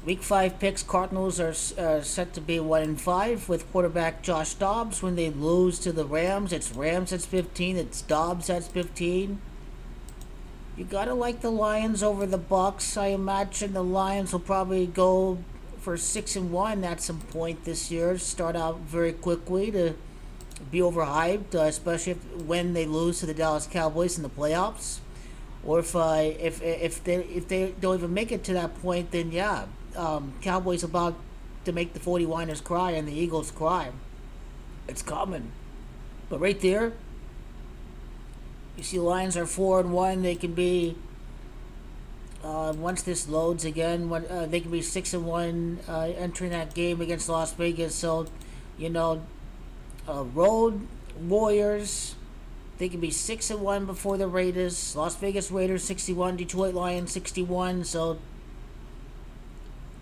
Week 5 picks, Cardinals are set to be 1-5 with quarterback Josh Dobbs. When they lose to the Rams, it's Rams that's 15, it's Dobbs that's 15. You gotta like the Lions over the Bucks. I imagine the Lions will probably go for 6-1 at some point this year. Start out very quickly to be overhyped, especially when they lose to the Dallas Cowboys in the playoffs. Or if they don't even make it to that point, then yeah, Cowboys about to make the 49ers cry and the Eagles cry. It's coming. But right there, you see Lions are 4-1. They can be once this loads again. They can be 6-1 entering that game against Las Vegas. So, you know, road Warriors. They can be 6-1 before the Raiders. Las Vegas Raiders 61, Detroit Lions 61. So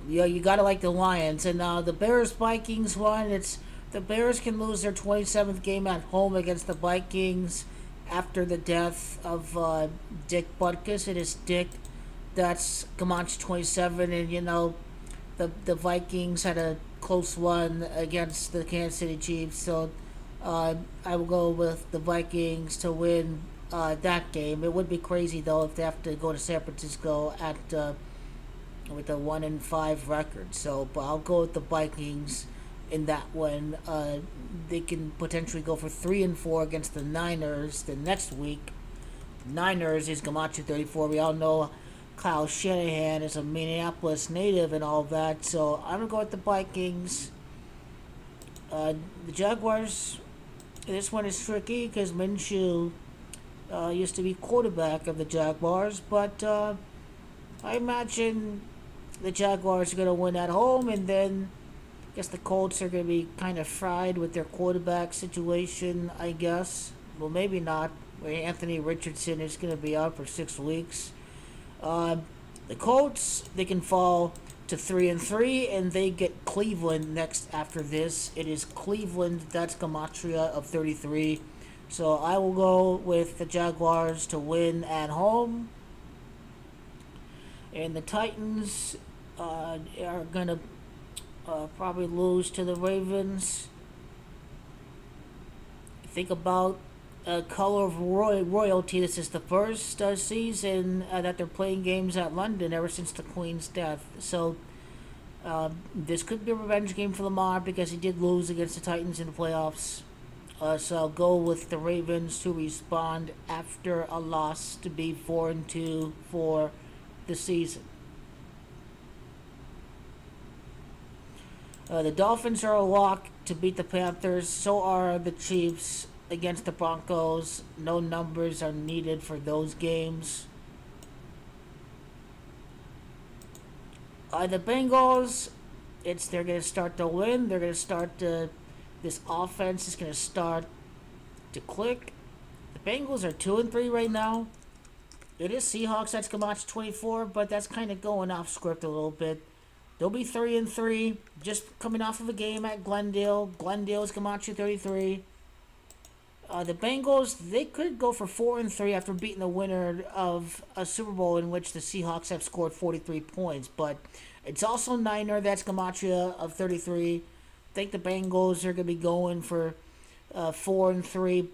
yeah, you gotta like the Lions. And the Bears Vikings one. It's the Bears can lose their 27th game at home against the Vikings after the death of Dick Butkus. It is Dick that's Comanche 27, and the Vikings had a close one against the Kansas City Chiefs. So I will go with the Vikings to win that game. It would be crazy though if they have to go to San Francisco at with a 1-5 record. So, but I'll go with the Vikings in that one. They can potentially go for 3-4 against the Niners the next week. Niners is Gamache 34. We all know Kyle Shanahan is a Minneapolis native and all that. So I'm gonna go with the Vikings. The Jaguars. This one is tricky because Minshew used to be quarterback of the Jaguars, but I imagine the Jaguars are going to win at home, and then I guess the Colts are going to be kind of fried with their quarterback situation, I guess. Well, maybe not. Anthony Richardson is going to be out for 6 weeks. The Colts, they can fall to 3-3, and they get Cleveland next after this. It is Cleveland, that's Gematria of 33. So I will go with the Jaguars to win at home. And the Titans are going to probably lose to the Ravens. Think about color of royalty. This is the first season that they're playing games at London ever since the Queen's death. So this could be a revenge game for Lamar because he did lose against the Titans in the playoffs. So I'll go with the Ravens to respond after a loss to be 4-2 for the season. The Dolphins are a lock to beat the Panthers. So are the Chiefs against the Broncos. No numbers are needed for those games. The Bengals, they're going to start to win. They're going to start to, this offense is going to start to click. The Bengals are 2-3 right now. It is Seahawks, that's Gamache 24, but that's kind of going off script a little bit. They'll be 3-3, just coming off of a game at Glendale. Glendale's Gamache 33. The Bengals, they could go for 4-3 after beating the winner of a Super Bowl in which the Seahawks have scored 43 points. But it's also Niner, that's Gematria of 33. I think the Bengals are going to be going for 4-3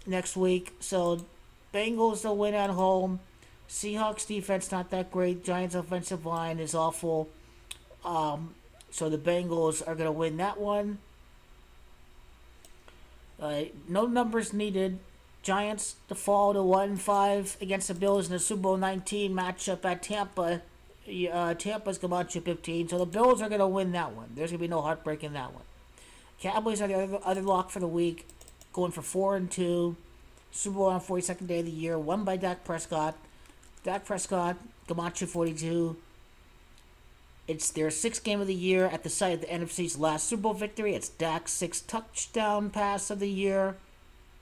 next week. So Bengals, they'll win at home. Seahawks defense not that great. Giants offensive line is awful. So the Bengals are going to win that one. No numbers needed. Giants to fall to 1-5 against the Bills in the Super Bowl 19 matchup at Tampa. Tampa's going to 15. So the Bills are going to win that one. There's going to be no heartbreak in that one. Cowboys are the other lock for the week. Going for 4-2. Super Bowl on 42nd day of the year. Won by Dak Prescott. Dak Prescott, Gamache 42. It's their 6th game of the year at the site of the NFC's last Super Bowl victory. It's Dak's 6th touchdown pass of the year.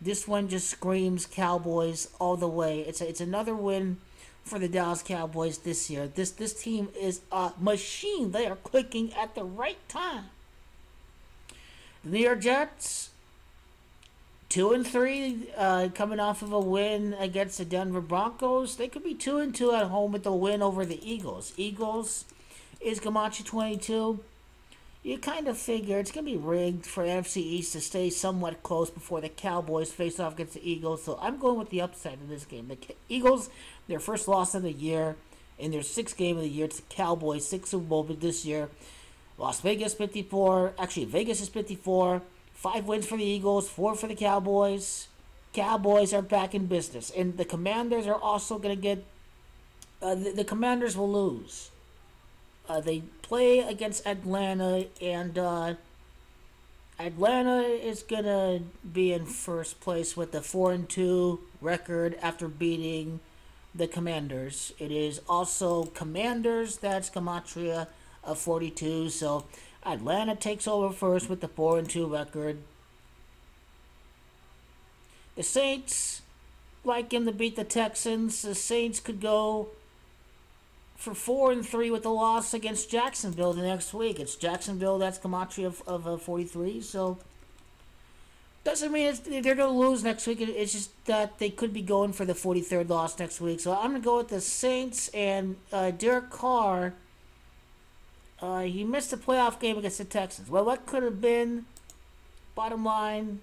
This one just screams Cowboys all the way. It's another win for the Dallas Cowboys this year. This team is a machine. They are clicking at the right time. The New York Jets, 2-3, coming off of a win against the Denver Broncos. They could be 2-2 at home with the win over the Eagles. Eagles, is Gamache 22. You kind of figure it's going to be rigged for NFC East to stay somewhat close before the Cowboys face off against the Eagles. So I'm going with the upside in this game. The Eagles, their first loss of the year, in their sixth game of the year. It's the Cowboys, sixth Super Bowl this year. Las Vegas 54. Actually, Vegas is 54. 5 wins for the Eagles, 4 for the Cowboys. Cowboys are back in business. And the Commanders are also going to get... the Commanders will lose. They play against Atlanta, and Atlanta is going to be in first place with a 4-2 record after beating the Commanders. It is also Commanders, that's Gematria of 42, so Atlanta takes over first with the 4-2 record. The Saints, like him to beat the Texans. The Saints could go for 4-3 with the loss against Jacksonville the next week. It's Jacksonville, that's Gematria of 43, so doesn't mean they're going to lose next week. It's just that they could be going for the 43rd loss next week. So I'm going to go with the Saints, and Derek Carr, he missed the playoff game against the Texans. Well, what could have been? Bottom line,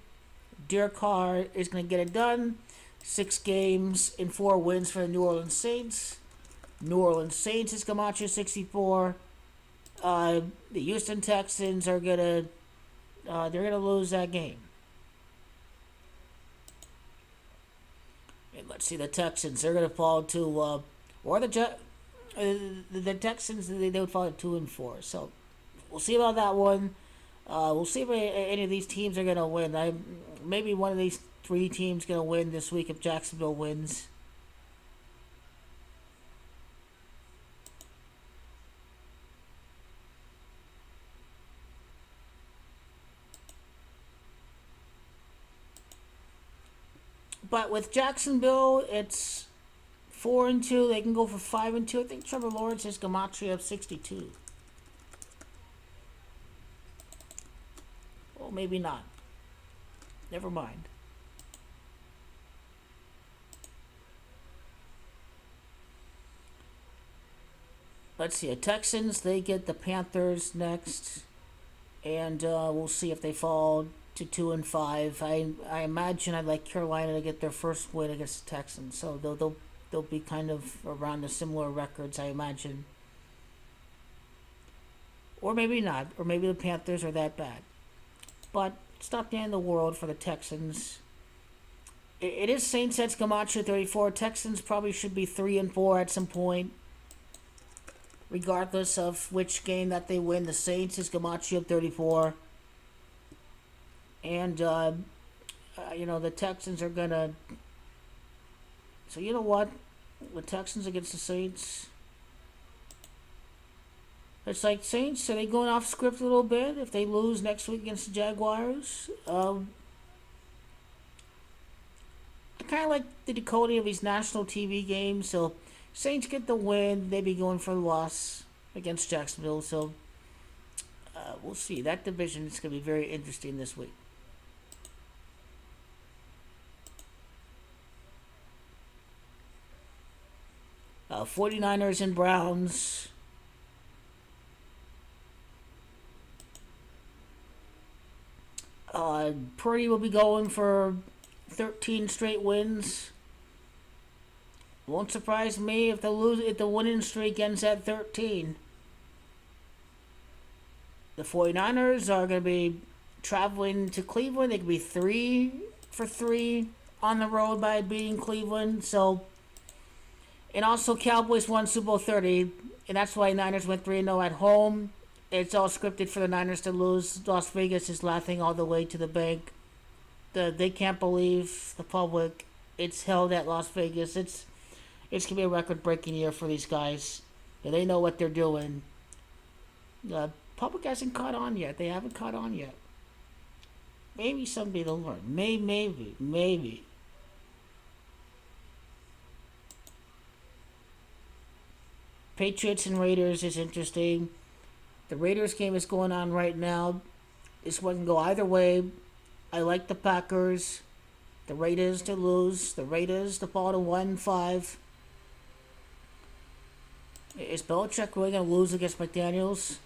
Derek Carr is going to get it done. 6 games and 4 wins for the New Orleans Saints. New Orleans Saints is Gematria 64. The Houston Texans are they're gonna lose that game. And let's see, the Texans, they're gonna fall to or the Texans, they would fall to 2-4. So we'll see about that one. We'll see if any of these teams are gonna win. Maybe one of these 3 teams gonna win this week if Jacksonville wins. But with Jacksonville, it's 4-2. They can go for 5-2. I think Trevor Lawrence is Gematria of 62. Well, maybe not. Never mind. Let's see. The Texans, they get the Panthers next. And we'll see if they fall to 2-5. I imagine I'd like Carolina to get their first win against the Texans, so they'll be kind of around the similar records, I imagine. Or maybe not, or maybe the Panthers are that bad. But it's not the end of the world for the Texans. It is Saints at Gematria 34. Texans probably should be 3-4 at some point, regardless of which game that they win. The Saints is Gematria 34. And, the Texans are going to... So, you know what? The Texans against the Saints... It's like, Saints, are they going off script a little bit if they lose next week against the Jaguars? I kind of like the decoding of these national TV games. So, Saints get the win. They be going for the loss against Jacksonville. So, we'll see. That division is going to be very interesting this week. 49ers and Browns. Purdy will be going for 13 straight wins. Won't surprise me if the winning streak ends at 13. The 49ers are going to be traveling to Cleveland. They could be 3-for-3 on the road by beating Cleveland. So, and also Cowboys won Super Bowl 30, and that's why Niners went 3-0 at home. It's all scripted for the Niners to lose. Las Vegas is laughing all the way to the bank. They can't believe, the public, it's held at Las Vegas. It's going to be a record-breaking year for these guys. And they know what they're doing. The public hasn't caught on yet. They haven't caught on yet. Maybe someday they'll learn. Maybe. Patriots and Raiders is interesting. The Raiders game is going on right now. This one can go either way. I like the Packers. The Raiders to lose. The Raiders to fall to 1-5. Is Belichick really going to lose against McDaniels?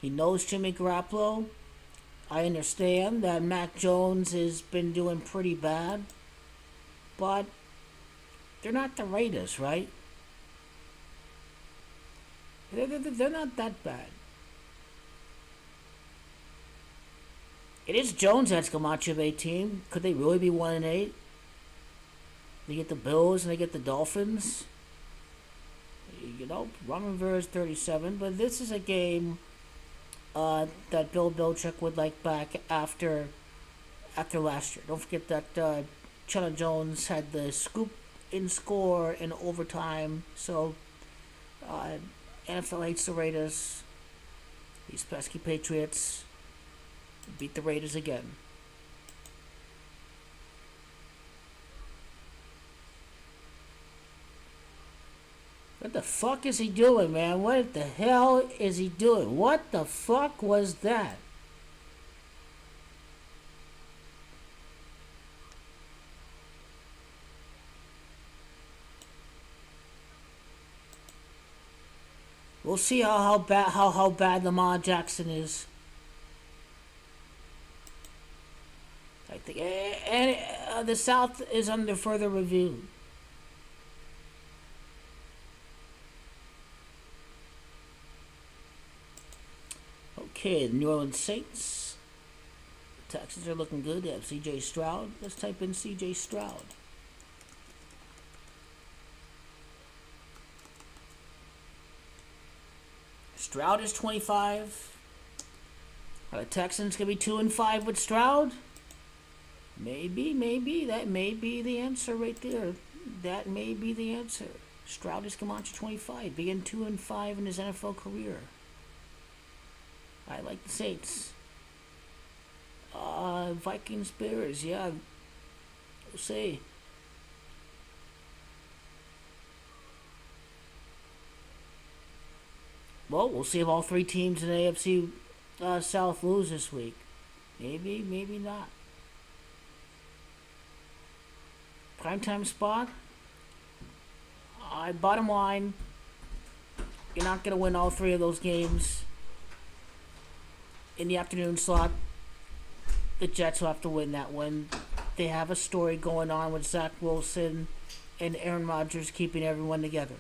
He knows Jimmy Garoppolo. I understand that Mac Jones has been doing pretty bad, but they're not the Raiders, right? They're not that bad. It is Jones that's Camacho Bay team. Could they really be 1-8? They get the Bills and they get the Dolphins. You know, Roman is 37, but this is a game that Bill Belichick would like back after last year. Don't forget that Chandler Jones had the scoop in score in overtime. So NFL hates the Raiders. These pesky Patriots beat the Raiders again. What the fuck is he doing, man? What the hell is he doing? What the fuck was that? We'll see how bad Lamar Jackson is. I think, and the South is under further review. Okay, the New Orleans Saints. The Texans are looking good. They have C.J. Stroud. Let's type in C.J. Stroud. Stroud is 25. Are the Texans going to be 2-5 with Stroud? Maybe. That may be the answer right there. That may be the answer. Stroud is Camacho 25, being 2-5 in his NFL career. I like the Saints. Vikings, Bears, yeah. We'll see. Well, we'll see if all three teams in the AFC South lose this week. Maybe not. Primetime spot. Bottom line, you're not going to win all three of those games. In the afternoon slot, the Jets will have to win that one. They have a story going on with Zach Wilson and Aaron Rodgers keeping everyone together.